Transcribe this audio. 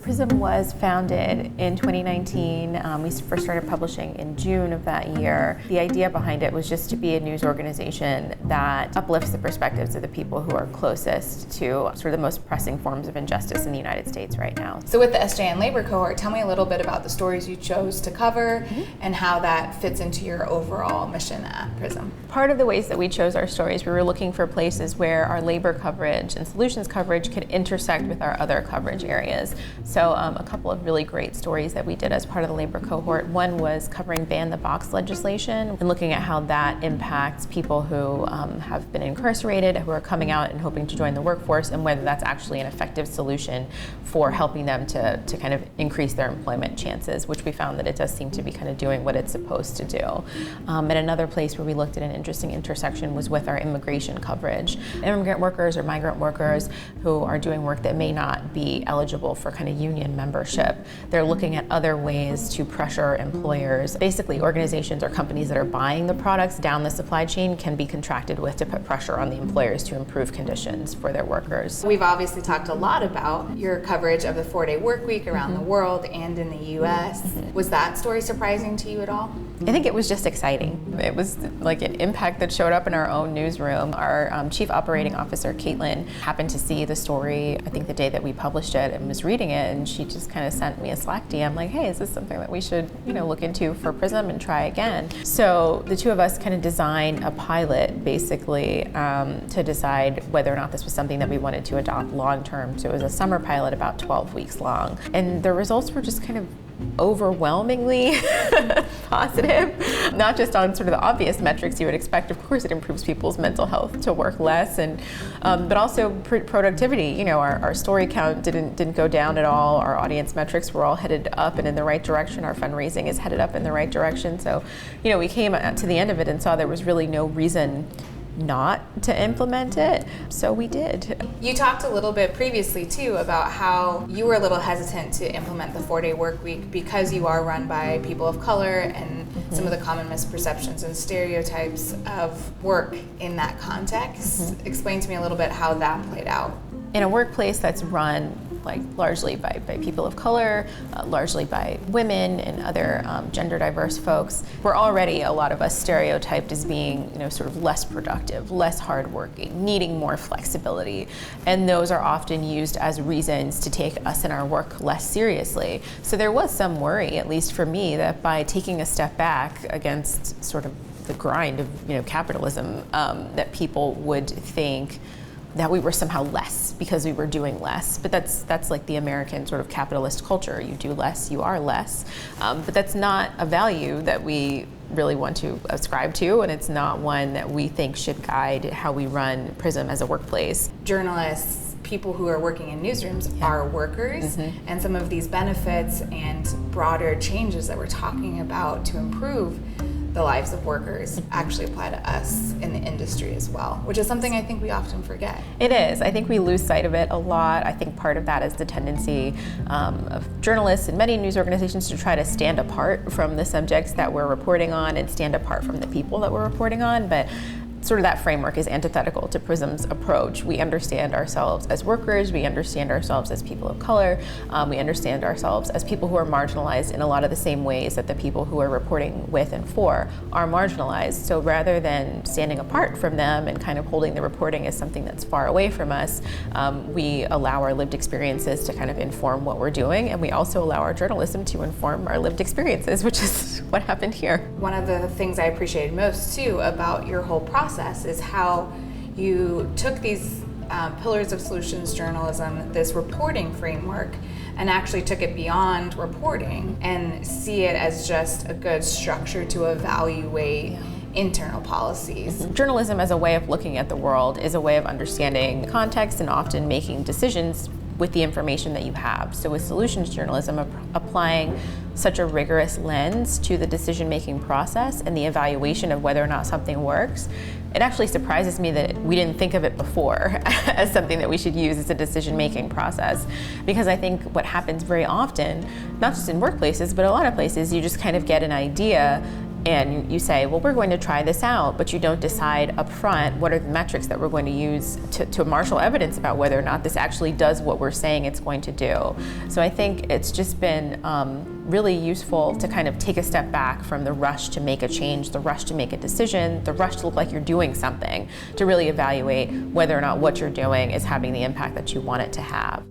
Prism was founded in 2019. We first started publishing in June of that year. The idea behind it was just to be a news organization that uplifts the perspectives of the people who are closest to sort of the most pressing forms of injustice in the United States right now. So with the SJN labor cohort, tell me a little bit about the stories you chose to cover and how that fits into your overall mission at Prism. Part of the ways that we chose our stories, we were looking for places where our labor coverage and solutions coverage could intersect with our other coverage areas. So a couple of really great stories that we did as part of the labor cohort. One was covering ban the box legislation and looking at how that impacts people who have been incarcerated, who are coming out and hoping to join the workforce, and whether that's actually an effective solution for helping them to kind of increase their employment chances, which we found that it does seem to be kind of doing what it's supposed to do. And another place where we looked at an interesting intersection was with our immigration coverage. Immigrant workers or migrant workers who are doing work that may not be eligible for kind of union membership. They're looking at other ways to pressure employers. Basically, organizations or companies that are buying the products down the supply chain can be contracted with to put pressure on the employers to improve conditions for their workers. We've obviously talked a lot about your coverage of the 4-day work week around the world and in the US. Was that story surprising to you at all? I think it was just exciting. It was like an impact that showed up in our own newsroom. Our chief operating officer, Caitlin, happened to see the story, I think the day that we published it, and was reading it, and she just kind of sent me a Slack DM like, hey, is this something that we should look into for Prism and try again? So the two of us kind of designed a pilot basically to decide whether or not this was something that we wanted to adopt long term. So it was a summer pilot about 12 weeks long. And the results were just kind of overwhelmingly positive, not just on sort of the obvious metrics you would expect. Of course, it improves people's mental health to work less, and but also productivity. Our story count didn't go down at all. Our audience metrics were all headed up and in the right direction. Our fundraising is headed up in the right direction. So, we came to the end of it and saw there was really no reason not to implement it, so we did. You talked a little bit previously too about how you were a little hesitant to implement the 4-day work week because you are run by people of color and some of the common misperceptions and stereotypes of work in that context. Explain to me a little bit how that played out. In a workplace that's run largely by people of color, largely by women and other gender diverse folks, we're already, a lot of us, stereotyped as being sort of less productive, less hardworking, needing more flexibility, and those are often used as reasons to take us and our work less seriously. So there was some worry, at least for me, that by taking a step back against sort of the grind of capitalism, that people would think that we were somehow less because we were doing less. But that's like the American sort of capitalist culture. You do less, you are less. But that's not a value that we really want to ascribe to, and it's not one that we think should guide how we run Prism as a workplace. Journalists, people who are working in newsrooms are workers, and some of these benefits and broader changes that we're talking about to improve the lives of workers actually apply to us in the industry as well, which is something I think we often forget. It is. I think we lose sight of it a lot. I think part of that is the tendency of journalists and many news organizations to try to stand apart from the subjects that we're reporting on and stand apart from the people that we're reporting on. But sort of that framework is antithetical to Prism's approach. We understand ourselves as workers, we understand ourselves as people of color, we understand ourselves as people who are marginalized in a lot of the same ways that the people who are reporting with and for are marginalized. So rather than standing apart from them and kind of holding the reporting as something that's far away from us, we allow our lived experiences to kind of inform what we're doing, and we also allow our journalism to inform our lived experiences, which is what happened here. One of the things I appreciated most too about your whole process is how you took these pillars of solutions journalism, this reporting framework, and actually took it beyond reporting and see it as just a good structure to evaluate internal policies. Journalism as a way of looking at the world is a way of understanding context and often making decisions with the information that you have. So with solutions journalism, applying such a rigorous lens to the decision-making process and the evaluation of whether or not something works, it actually surprises me that we didn't think of it before as something that we should use as a decision-making process. Because I think what happens very often, not just in workplaces, but a lot of places, you just kind of get an idea and you say, well, we're going to try this out, but you don't decide up front what are the metrics that we're going to use to marshal evidence about whether or not this actually does what we're saying it's going to do. So I think it's just been really useful to kind of take a step back from the rush to make a change, the rush to make a decision, the rush to look like you're doing something, to really evaluate whether or not what you're doing is having the impact that you want it to have.